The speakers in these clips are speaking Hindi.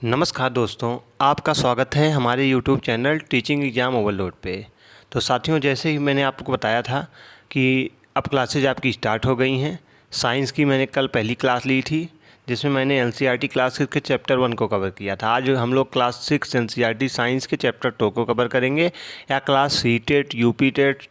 नमस्कार दोस्तों, आपका स्वागत है हमारे YouTube channel teaching exam overload पे। तो साथियों, जैसे ही मैंने आपको बताया था कि अब क्लासेज आपकी स्टार्ट हो गई हैं। साइंस की मैंने कल पहली क्लास ली थी, जिसमें मैंने NCERT क्लास के चैप्टर 1 को कवर किया था। आज हम लोग क्लास 6 NCERT साइंस के चैप्टर 2 को कवर करेंगे। या class CTET, UP TET,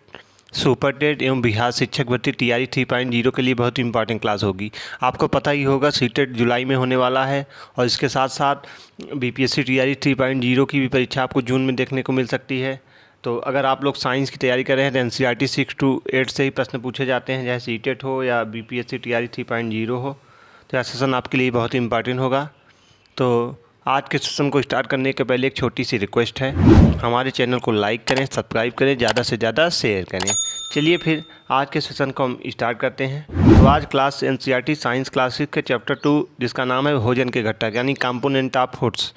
super TET एवं बिहार शिक्षक भर्ती TRE 3.0 के लिए बहुत इंपॉर्टेंट क्लास होगी। आपको पता ही होगा CTET जुलाई में होने वाला है और इसके साथ साथ BPSC TRE 3.0 की भी परीक्षा आपको जून में देखने को मिल सकती है। तो अगर आप लोग साइंस की तैयारी कर रहे हैं तो NCERT 6 to 8 से ही प्रश्न पूछे जाते हैं, चाहे CTET हो या BPSC TRE 3.0 हो। तो यह सेशन आपके लिए बहुत इंपॉर्टेंट होगा। तो आज के सेशन को स्टार्ट करने के पहले एक छोटी सी रिक्वेस्ट है, हमारे चैनल को लाइक करें, सब्सक्राइब करें, ज़्यादा से ज़्यादा शेयर करें। चलिए फिर आज के सेशन को हम स्टार्ट करते हैं। तो आज क्लास NCERT साइंस क्लासेस के चैप्टर 2, जिसका नाम है भोजन के घटक यानी कंपोनेंट ऑफ फूड्स।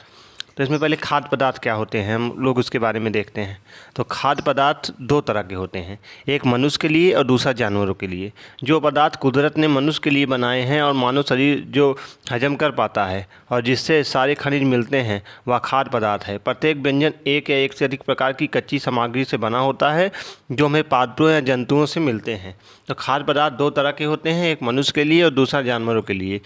तो इसमें पहले खाद्य पदार्थ क्या होते हैं हम लोग उसके बारे में देखते हैं। तो खाद्य पदार्थ दो तरह के होते हैं, एक मनुष्य के लिए और दूसरा जानवरों के लिए। जो पदार्थ कुदरत ने मनुष्य के लिए बनाए हैं और मानव शरीर जो हजम कर पाता है और जिससे सारे खनिज मिलते हैं, वह खाद्य पदार्थ है। प्रत्येक व्यंजन एक या एक से अधिक प्रकार की कच्ची सामग्री से बना होता है जो हमें पादपों या जंतुओं से मिलते हैं। तो खाद्य पदार्थ दो तरह के होते हैं, एक मनुष्य के लिए और दूसरा जानवरों के लिए।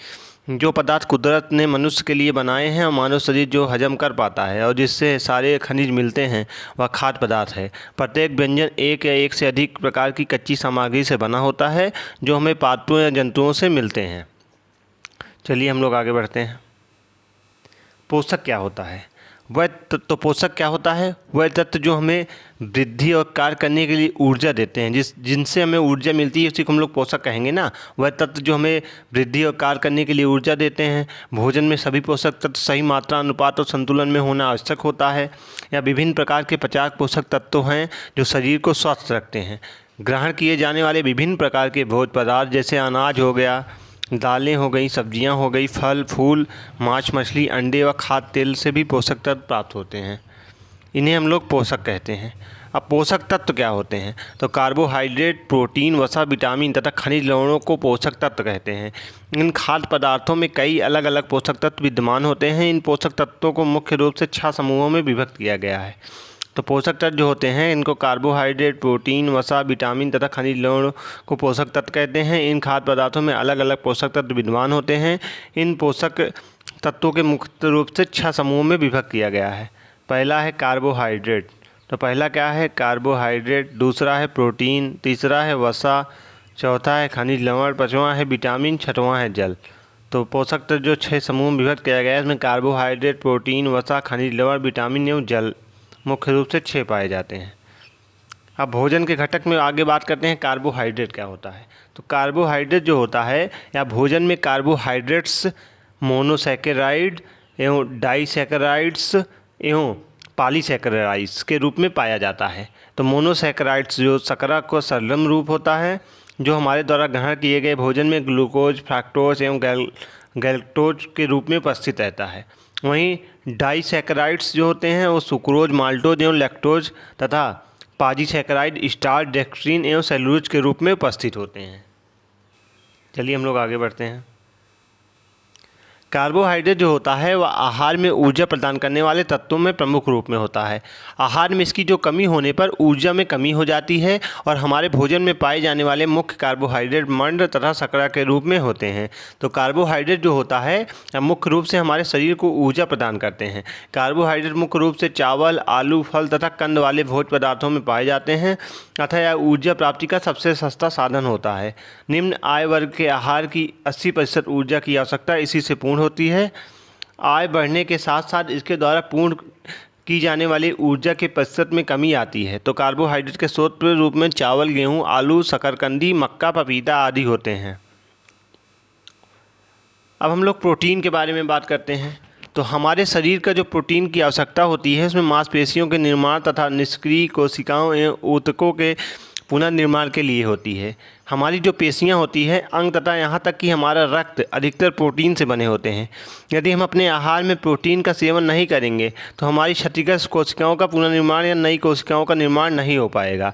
जो पदार्थ कुदरत ने मनुष्य के लिए बनाए हैं और मानव शरीर जो हजम कर पाता है और जिससे सारे खनिज मिलते हैं, वह खाद्य पदार्थ है। प्रत्येक व्यंजन एक या एक से अधिक प्रकार की कच्ची सामग्री से बना होता है जो हमें पादपों या जंतुओं से मिलते हैं। चलिए हम लोग आगे बढ़ते हैं। पोषक क्या होता है? वह तत्व पोषक क्या होता है? वह तत्व जो हमें वृद्धि और कार्य करने के लिए ऊर्जा देते हैं, जिनसे हमें ऊर्जा मिलती है, उसी को हम लोग पोषक कहेंगे ना। वह तत्व जो हमें वृद्धि और कार्य करने के लिए ऊर्जा देते हैं। भोजन में सभी पोषक तत्व सही मात्रा, अनुपात और संतुलन में होना आवश्यक होता है। या विभिन्न प्रकार के 50 पोषक तत्व हैं जो शरीर को स्वस्थ रखते हैं। ग्रहण किए जाने वाले विभिन्न प्रकार के भोज्य पदार्थ जैसे अनाज हो गया, दालें हो गई, सब्जियां हो गई, फल फूल, मांस मछली, अंडे व खाद्य तेल से भी पोषक तत्व प्राप्त होते हैं। इन्हें हम लोग पोषक कहते हैं। अब पोषक तत्व क्या होते हैं? तो कार्बोहाइड्रेट, प्रोटीन, वसा, विटामिन तथा खनिज लवणों को पोषक तत्व कहते हैं। इन खाद्य पदार्थों में कई अलग अलग पोषक तत्व विद्यमान होते हैं। इन पोषक तत्वों को मुख्य रूप से 6 समूहों में विभक्त किया गया है। तो पोषक तत्व जो होते हैं, इनको कार्बोहाइड्रेट, प्रोटीन, वसा, विटामिन तथा खनिज लवण को पोषक तत्व कहते हैं। इन खाद्य पदार्थों में अलग अलग पोषक तत्व विद्यमान होते हैं। इन पोषक तत्वों के मुख्य रूप से 6 समूहों में विभक्त किया गया है। पहला है कार्बोहाइड्रेट। तो पहला क्या है? कार्बोहाइड्रेट। दूसरा है प्रोटीन। तीसरा है वसा। चौथा है खनिज लवण। पाँचवां है विटामिन। छठवां है जल। तो पोषक तत्व जो 6 समूह में विभक्त किया गया है, इसमें कार्बोहाइड्रेट, प्रोटीन, वसा, खनिज लवण, विटामिन एवं जल मुख्य रूप से 6 पाए जाते हैं। अब भोजन के घटक में आगे बात करते हैं, कार्बोहाइड्रेट क्या होता है। तो कार्बोहाइड्रेट जो होता है, या भोजन में कार्बोहाइड्रेट्स मोनोसैकेराइड एवं डाइसैकेराइड्स एवं पॉलीसैकेराइड्स के रूप में पाया जाता है। तो मोनोसैकेराइड्स जो शर्करा का सरलम रूप होता है, जो हमारे द्वारा ग्रहण किए गए भोजन में ग्लूकोज, फ्रक्टोज एवं गैल्क्टोज के रूप में उपस्थित रहता है। वहीं डाइसैकेराइड्स जो होते हैं वो सुक्रोज, माल्टोज एवं लैक्टोज तथा पॉलीसैकेराइड स्टार्च, डेक्स्ट्रीन एवं सेलुलोज के रूप में उपस्थित होते हैं। चलिए हम लोग आगे बढ़ते हैं। कार्बोहाइड्रेट जो होता है वह आहार में ऊर्जा प्रदान करने वाले तत्वों में प्रमुख रूप में होता है। आहार में इसकी जो कमी होने पर ऊर्जा में कमी हो जाती है और हमारे भोजन में पाए जाने वाले मुख्य कार्बोहाइड्रेट मंड तथा शर्करा के रूप में होते हैं। तो कार्बोहाइड्रेट जो होता है मुख्य रूप से हमारे शरीर को ऊर्जा प्रदान करते हैं। कार्बोहाइड्रेट मुख्य रूप से चावल, आलू, फल तथा कंद वाले भोज्य पदार्थों में पाए जाते हैं अतः यह ऊर्जा प्राप्ति का सबसे सस्ता साधन होता है। निम्न आय वर्ग के आहार की 80% ऊर्जा की आवश्यकता इसी से पूर्ण होती है। आय बढ़ने के साथ साथ इसके द्वारा पूर्ण की जाने वाली ऊर्जा के प्रतिशत में कमी आती है। तो कार्बोहाइड्रेट के स्रोत के रूप में चावल, गेहूं, आलू, शकरकंदी, मक्का, पपीता आदि होते हैं। अब हम लोग प्रोटीन के बारे में बात करते हैं। तो हमारे शरीर का जो प्रोटीन की आवश्यकता होती है, उसमें मांसपेशियों के निर्माण तथा निष्क्रिय कोशिकाओं एवं ऊतकों के पुनर्निर्माण के लिए होती है। हमारी जो पेशियां होती है, अंग तथा यहाँ तक कि हमारा रक्त अधिकतर प्रोटीन से बने होते हैं। यदि हम अपने आहार में प्रोटीन का सेवन नहीं करेंगे तो हमारी क्षतिग्रस्त कोशिकाओं का पुनर्निर्माण या नई कोशिकाओं का निर्माण नहीं हो पाएगा।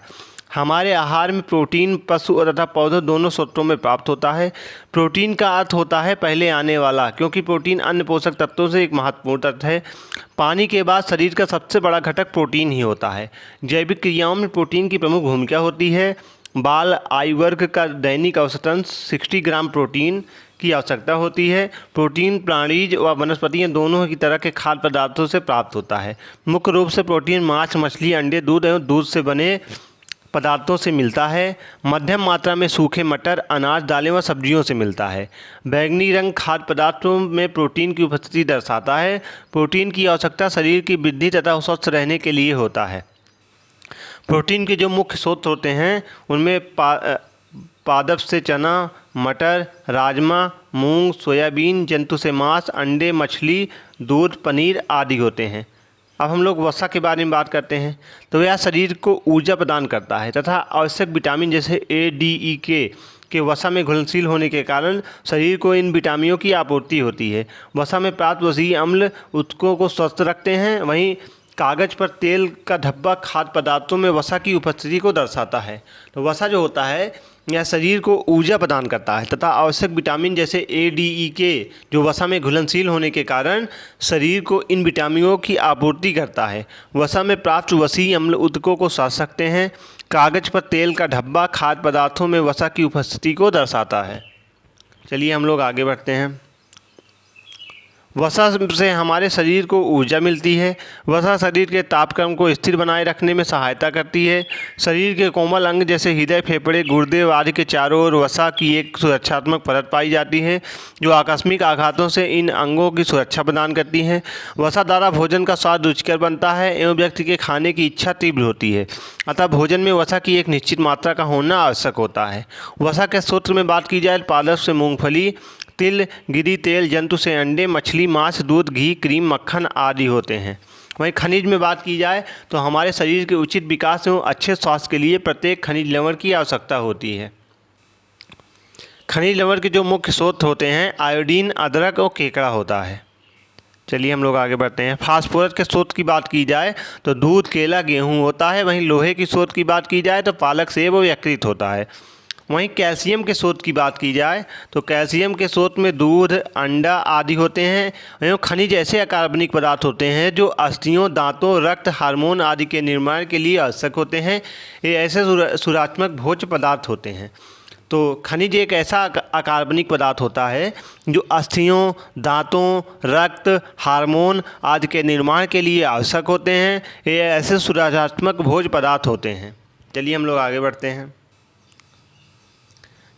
हमारे आहार में प्रोटीन पशु तथा पौधों दोनों स्रोतों में प्राप्त होता है। प्रोटीन का अर्थ होता है पहले आने वाला, क्योंकि प्रोटीन अन्य पोषक तत्वों से एक महत्वपूर्ण तत्व है। पानी के बाद शरीर का सबसे बड़ा घटक प्रोटीन ही होता है। जैविक क्रियाओं में प्रोटीन की प्रमुख भूमिका होती है। बाल आयु वर्ग का दैनिक औसतन 60 ग्राम प्रोटीन की आवश्यकता होती है। प्रोटीन प्राणीज व वनस्पतियाँ दोनों की तरह के खाद्य पदार्थों से प्राप्त होता है। मुख्य रूप से प्रोटीन मांस, मछली, अंडे, दूध एवं दूध से बने पदार्थों से मिलता है। मध्यम मात्रा में सूखे मटर, अनाज, दालें व सब्जियों से मिलता है। बैंगनी रंग खाद्य पदार्थों में प्रोटीन की उपस्थिति दर्शाता है। प्रोटीन की आवश्यकता शरीर की वृद्धि तथा स्वस्थ रहने के लिए होता है। प्रोटीन के जो मुख्य स्रोत होते हैं उनमें पादप से चना, मटर, राजमा, मूंग, सोयाबीन, जंतु से मांस, अंडे, मछली, दूध, पनीर आदि होते हैं। अब हम लोग वसा के बारे में बात करते हैं। तो यह शरीर को ऊर्जा प्रदान करता है तथा आवश्यक विटामिन जैसे ए, डी, ई के वसा में घुलनशील होने के कारण शरीर को इन विटामिनों की आपूर्ति होती है। वसा में प्राप्त वसीय अम्ल ऊतकों को स्वस्थ रखते हैं। वहीं कागज पर तेल का धब्बा खाद्य पदार्थों में वसा की उपस्थिति को दर्शाता है। तो वसा जो होता है यह शरीर को ऊर्जा प्रदान करता है तथा आवश्यक विटामिन जैसे ए, डी, ई के जो वसा में घुलनशील होने के कारण शरीर को इन विटामिनों की आपूर्ति करता है। वसा में प्राप्त वसीय अम्ल ऊतकों को साथ सकते हैं। कागज पर तेल का धब्बा खाद्य पदार्थों में वसा की उपस्थिति को दर्शाता है। चलिए हम लोग आगे बढ़ते हैं। वसा से हमारे शरीर को ऊर्जा मिलती है। वसा शरीर के तापक्रम को स्थिर बनाए रखने में सहायता करती है। शरीर के कोमल अंग जैसे हृदय, फेफड़े, गुर्दे आदि के चारों ओर वसा की एक सुरक्षात्मक परत पाई जाती है जो आकस्मिक आघातों से इन अंगों की सुरक्षा प्रदान करती है। वसा द्वारा भोजन का स्वाद रुचिकर बनता है एवं व्यक्ति के खाने की इच्छा तीव्र होती है। अतः भोजन में वसा की एक निश्चित मात्रा का होना आवश्यक होता है। वसा के स्रोत में बात की जाए, पादप से मूंगफली, तिल, गिरी तेल, जंतु से अंडे, मछली, मांस, दूध, घी, क्रीम, मक्खन आदि होते हैं। वहीं खनिज में बात की जाए तो हमारे शरीर के उचित विकास एवं अच्छे स्वास्थ्य के लिए प्रत्येक खनिज लवण की आवश्यकता होती है। खनिज लवण के जो मुख्य स्रोत होते हैं आयोडीन, अदरक और केकड़ा होता है। चलिए हम लोग आगे बढ़ते हैं। फास्फोरस के स्रोत की बात की जाए तो दूध, केला, गेहूँ होता है। वहीं लोहे की स्रोत की बात की जाए तो पालक, सेब और यकृत होता है। वहीं कैल्शियम के स्रोत की बात की जाए तो कैल्शियम के स्रोत में दूध, अंडा आदि होते हैं। एवं खनिज ऐसे अकार्बनिक पदार्थ होते हैं जो अस्थियों, दांतों, रक्त, हार्मोन आदि के निर्माण के लिए आवश्यक होते हैं। ये ऐसे सुरात्मक भोज्य पदार्थ होते हैं। तो खनिज एक ऐसा अकार्बनिक पदार्थ होता है जो अस्थियों, दांतों, रक्त, हार्मोन आदि के निर्माण के लिए आवश्यक होते हैं। ये ऐसे सुरात्मक भोज्य पदार्थ होते हैं। चलिए हम लोग आगे बढ़ते हैं।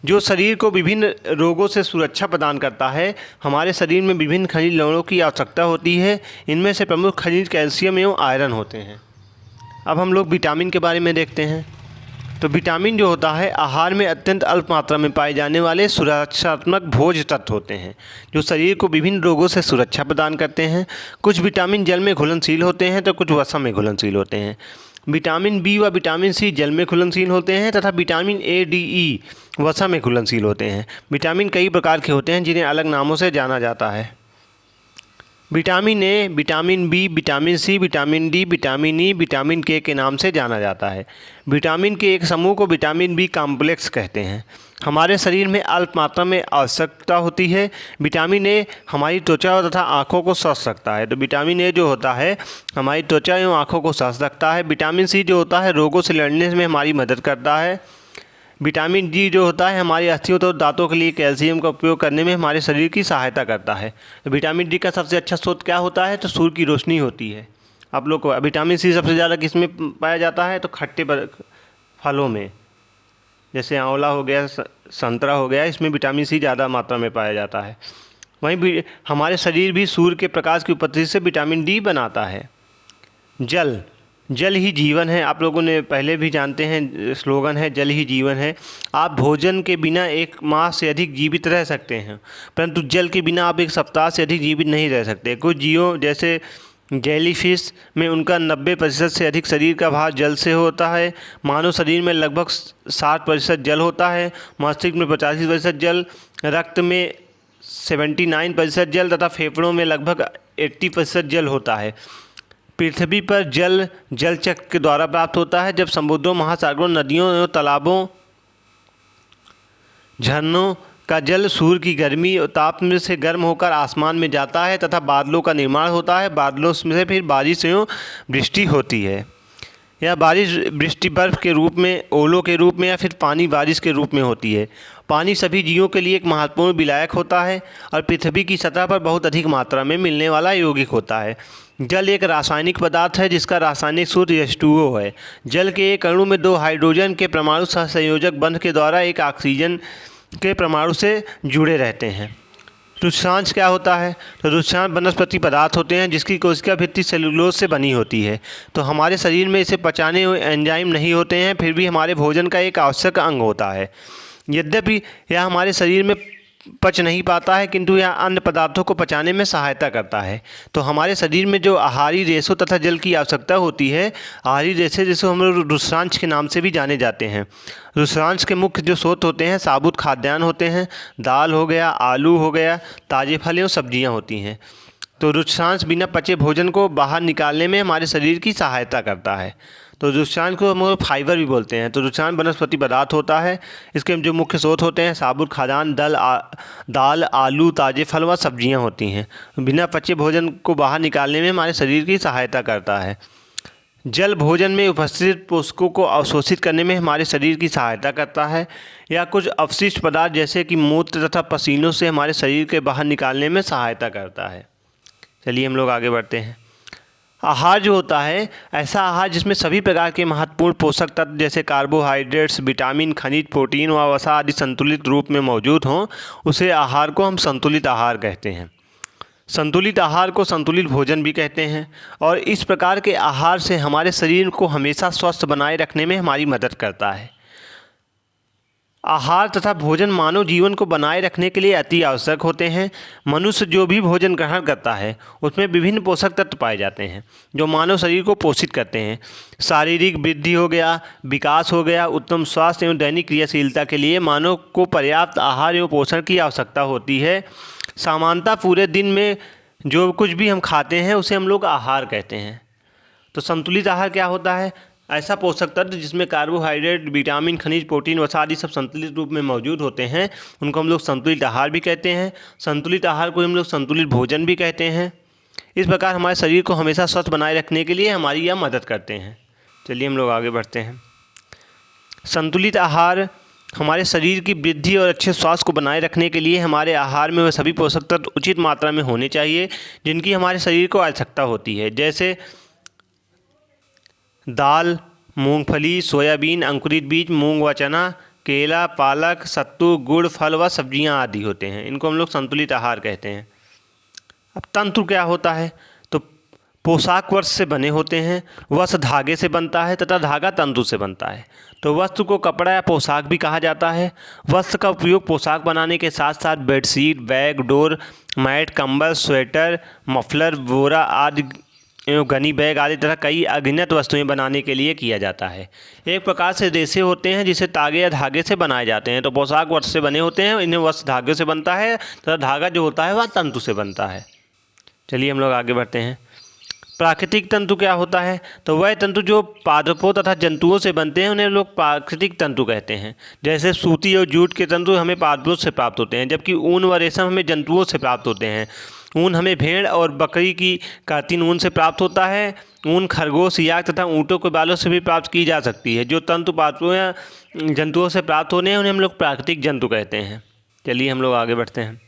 जो शरीर को विभिन्न रोगों से सुरक्षा प्रदान करता है। हमारे शरीर में विभिन्न खनिज लवणों की आवश्यकता होती है। इनमें से प्रमुख खनिज कैल्शियम एवं आयरन होते हैं। अब हम लोग विटामिन के बारे में देखते हैं। तो विटामिन जो होता है आहार में अत्यंत अल्प मात्रा में पाए जाने वाले सुरक्षात्मक भोज्य तत्व होते हैं जो शरीर को विभिन्न रोगों से सुरक्षा प्रदान करते हैं। कुछ विटामिन जल में घुलनशील होते हैं तो कुछ वसा में घुलनशील होते हैं। विटामिन बी व विटामिन सी जल में घुलनशील होते हैं तथा विटामिन ए, डी, ई वसा में घुलनशील होते हैं। विटामिन कई प्रकार के होते हैं जिन्हें अलग नामों से जाना जाता है। Vitamin A, vitamin B, vitamin C, vitamin D, vitamin E, vitamin K नाम से जाना जाता है। विटामिन के एक समूह को विटामिन बी कॉम्प्लेक्स कहते हैं। हमारे शरीर में अल्प मात्रा में आवश्यकता होती है। विटामिन ए हमारी त्वचा तथा आँखों को स्वस्थ रखता है। तो विटामिन ए जो होता है हमारी त्वचा एवं आँखों को स्वस्थ रखता है। विटामिन सी जो होता है रोगों से लड़ने में हमारी मदद करता है। विटामिन डी जो होता है हमारी अस्थियों तो दांतों के लिए कैल्शियम का उपयोग करने में हमारे शरीर की सहायता करता है। तो विटामिन डी का सबसे अच्छा स्रोत क्या होता है तो सूर्य की रोशनी होती है। आप लोग को विटामिन सी सबसे ज़्यादा किस में पाया जाता है तो खट्टे फलों में, जैसे आंवला हो गया, संतरा हो गया, इसमें विटामिन सी ज़्यादा मात्रा में पाया जाता है। वहीं भी हमारे शरीर भी सूर्य के प्रकाश की उपस्थिति से विटामिन डी बनाता है। जल ही जीवन है। आप लोगों ने पहले भी जानते हैं, स्लोगन है जल ही जीवन है। आप भोजन के बिना एक माह से अधिक जीवित रह सकते हैं, परंतु जल के बिना आप एक सप्ताह से अधिक जीवित नहीं रह सकते। कुछ जीवों जैसे जेलीफिश में उनका 90% से अधिक शरीर का भार जल से होता है। मानव शरीर में लगभग 60% जल होता है। मस्तिष्क में 85% जल, रक्त में 79% जल तथा फेफड़ों में लगभग 80% जल होता है। पृथ्वी पर जल चक्र के द्वारा प्राप्त होता है। जब समुद्रों, महासागरों, नदियों एवं तालाबों, झरनों का जल सूर्य की गर्मी और ताप में से गर्म होकर आसमान में जाता है तथा बादलों का निर्माण होता है। बादलों में से फिर बारिश एवं वृष्टि होती है। यह बारिश वृष्टि बर्फ़ के रूप में, ओलों के रूप में या फिर पानी बारिश के रूप में होती है। पानी सभी जीवों के लिए एक महत्वपूर्ण विलायक होता है और पृथ्वी की सतह पर बहुत अधिक मात्रा में मिलने वाला यौगिक होता है। जल एक रासायनिक पदार्थ है जिसका रासायनिक सूत्र H2O है। जल के एक अणु में 2 हाइड्रोजन के परमाणु सहसंयोजक बंध के द्वारा एक ऑक्सीजन के परमाणु से जुड़े रहते हैं। रुद्रांश क्या होता है? तो रुद्रांश वनस्पति पदार्थ होते हैं जिसकी कोशिका भित्ति सेलुलोज से बनी होती है। तो हमारे शरीर में इसे पचाने हुए एंजाइम नहीं होते हैं, फिर भी हमारे भोजन का एक आवश्यक अंग होता है। यद्यपि यह हमारे शरीर में पच नहीं पाता है, किंतु यह अन्य पदार्थों को पचाने में सहायता करता है। तो हमारे शरीर में जो आहारी रेशों तथा जल की आवश्यकता होती है, आहारी रेशे जिसे हम लोग रुद्रांश के नाम से भी जाने जाते हैं। रुद्रांश के मुख्य जो स्रोत होते हैं साबुत खाद्यान्न होते हैं, दाल हो गया, आलू हो गया, ताजे फल एवं सब्जियाँ होती हैं। तो रुद्रांश बिना पचे भोजन को बाहर निकालने में हमारे शरीर की सहायता करता है। तो रुद्रांश को हम फाइबर भी बोलते हैं। तो रुद्रांश वनस्पति पदार्थ होता है। इसके जो मुख्य स्रोत होते हैं साबुत खाद्यान्न, दाल, आलू, ताजे फल व सब्जियां होती हैं। बिना पचे भोजन को बाहर निकालने में हमारे शरीर की सहायता करता है। जल भोजन में उपस्थित पोषकों को अवशोषित करने में हमारे शरीर की सहायता करता है, या कुछ अपशिष्ट पदार्थ जैसे कि मूत्र तथा पसीनों से हमारे शरीर के बाहर निकालने में सहायता करता है। चलिए हम लोग आगे बढ़ते हैं। आहार जो होता है, ऐसा आहार जिसमें सभी प्रकार के महत्वपूर्ण पोषक तत्व जैसे कार्बोहाइड्रेट्स, विटामिन, खनिज, प्रोटीन व वसा आदि संतुलित रूप में मौजूद हों, उसे आहार को हम संतुलित आहार कहते हैं। संतुलित आहार को संतुलित भोजन भी कहते हैं। और इस प्रकार के आहार से हमारे शरीर को हमेशा स्वस्थ बनाए रखने में हमारी मदद करता है। आहार तथा भोजन मानव जीवन को बनाए रखने के लिए अति आवश्यक होते हैं। मनुष्य जो भी भोजन ग्रहण करता है उसमें विभिन्न पोषक तत्व पाए जाते हैं जो मानव शरीर को पोषित करते हैं। शारीरिक वृद्धि हो गया, विकास हो गया, उत्तम स्वास्थ्य एवं दैनिक क्रियाशीलता के लिए मानव को पर्याप्त आहार एवं पोषण की आवश्यकता होती है। सामान्यतः पूरे दिन में जो कुछ भी हम खाते हैं उसे हम लोग आहार कहते हैं। तो संतुलित आहार क्या होता है? ऐसा पोषक तत्व जिसमें कार्बोहाइड्रेट, विटामिन, खनिज, प्रोटीन, वसा आदि सब संतुलित रूप में मौजूद होते हैं, उनको हम लोग संतुलित आहार भी कहते हैं। संतुलित आहार को हम लोग संतुलित भोजन भी कहते हैं। इस प्रकार हमारे शरीर को हमेशा स्वस्थ बनाए रखने के लिए हमारी यह मदद करते हैं। चलिए हम लोग आगे बढ़ते हैं। संतुलित आहार हमारे शरीर की वृद्धि और अच्छे स्वास्थ्य को बनाए रखने के लिए हमारे आहार में वह सभी पोषक तत्व उचित मात्रा में होने चाहिए जिनकी हमारे शरीर को आवश्यकता होती है, जैसे दाल, मूंगफली, सोयाबीन, अंकुरित बीज, मूंग व चना, केला, पालक, सत्तू, गुड़, फल व सब्जियां आदि होते हैं। इनको हम लोग संतुलित आहार कहते हैं। अब तंतु क्या होता है? तो पोशाक वस्त्र से बने होते हैं। वस्त्र धागे से बनता है तथा धागा तंतु से बनता है। तो वस्त्र को कपड़ा या पोशाक भी कहा जाता है। वस्त्र का उपयोग पोशाक बनाने के साथ साथ बेडशीट, बैग, डोर मैट, कंबल, स्वेटर, मफलर, बोरा आदि एवं गनी बैग आदि तरह कई अगिनत वस्तुएं बनाने के लिए किया जाता है। एक प्रकार से रेशे होते हैं जिसे तागे या धागे से बनाए जाते हैं। तो पोशाक वस्त्र से बने होते हैं, इन्हें वस्त्र धागे से बनता है तथा धागा जो होता है वह तंतु से बनता है। चलिए हम लोग आगे बढ़ते हैं। प्राकृतिक तंतु क्या होता है? तो वह तंतु जो पादपों तथा जंतुओं से बनते हैं उन्हें लोग प्राकृतिक तंतु कहते हैं। जैसे सूती और जूट के तंतु हमें पादपों से प्राप्त होते हैं, जबकि ऊन व रेशम हमें जंतुओं से प्राप्त होते हैं। ऊन हमें भेड़ और बकरी की कातिन ऊन से प्राप्त होता है। ऊन खरगोश, याक तथा ऊँटों के बालों से भी प्राप्त की जा सकती है। जो तंतु पादपों या जंतुओं से प्राप्त होने हैं उन्हें हम लोग प्राकृतिक जंतु कहते हैं। चलिए हम लोग आगे बढ़ते हैं।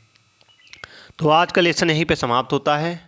तो आज का लेसन यहीं पे समाप्त होता है।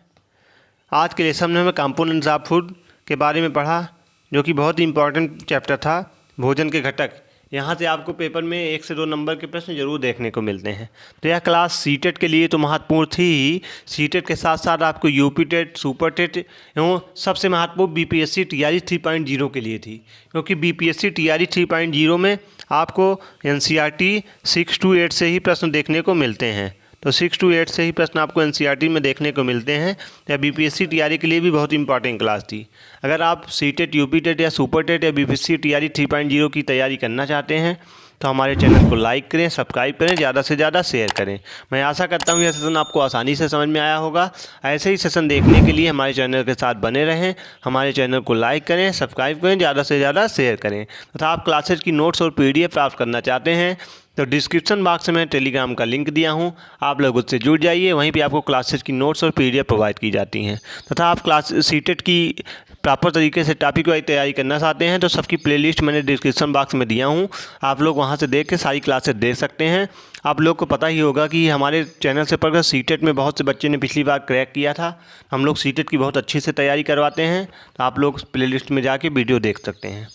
आज के लेसन में हमें कंपोनेंट्स ऑफ फूड के बारे में पढ़ा, जो कि बहुत ही इंपॉर्टेंट चैप्टर था, भोजन के घटक। यहाँ से आपको पेपर में 1 से 2 नंबर के प्रश्न जरूर देखने को मिलते हैं। तो यह क्लास सीटेट के लिए तो महत्वपूर्ण थी ही। सीटेट के साथ साथ आपको यूपी टेट, सुपर टेट एवं सबसे महत्वपूर्ण बीपीएससी टीआरई 3.0 के लिए थी, क्योंकि बीपीएससी टीआरई 3.0 में आपको एनसीईआरटी 6 to 8 से ही प्रश्न देखने को मिलते हैं। तो 6 to 8 से ही प्रश्न आपको एनसीईआरटी में देखने को मिलते हैं। या बीपीएससी टीआरई के लिए भी बहुत इंपॉर्टेंट क्लास थी। अगर आप सीटेट, यूपी टेट या सुपर टेट या बीपीएससी टीआरई 3.0 की तैयारी करना चाहते हैं तो हमारे चैनल को लाइक करें, सब्सक्राइब करें, ज़्यादा से ज़्यादा शेयर करें। मैं आशा करता हूँ यह सेशन आपको आसानी से समझ में आया होगा। ऐसे ही सेशन देखने के लिए हमारे चैनल के साथ बने रहें। हमारे चैनल को लाइक करें, सब्सक्राइब करें, ज़्यादा से ज़्यादा शेयर करें। तथा आप क्लासेज की नोट्स और PDF प्राप्त करना चाहते हैं तो डिस्क्रिप्शन बॉक्स में टेलीग्राम का लिंक दिया हूं, आप लोग उससे जुड़ जाइए। वहीं पे आपको क्लासेज की नोट्स और PDF प्रोवाइड की जाती हैं। तथा आप क्लास सीटेट की प्रॉपर तरीके से टॉपिक वाइज तैयारी करना चाहते हैं तो सबकी प्लेलिस्ट मैंने डिस्क्रिप्शन बॉक्स में दिया हूं, आप लोग वहां से देख के सारी क्लासेज देख सकते हैं। आप लोग को पता ही होगा कि हमारे चैनल से पढ़कर सीटेट में बहुत से बच्चे ने पिछली बार क्रैक किया था। हम लोग सीटेट की बहुत अच्छी से तैयारी करवाते हैं, तो आप लोग प्लेलिस्ट में जाके वीडियो देख सकते हैं।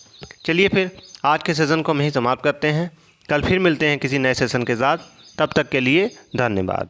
चलिए फिर आज के सेशन को हम यहीं समाप्त करते हैं। कल फिर मिलते हैं किसी नए सेशन के साथ। तब तक के लिए धन्यवाद।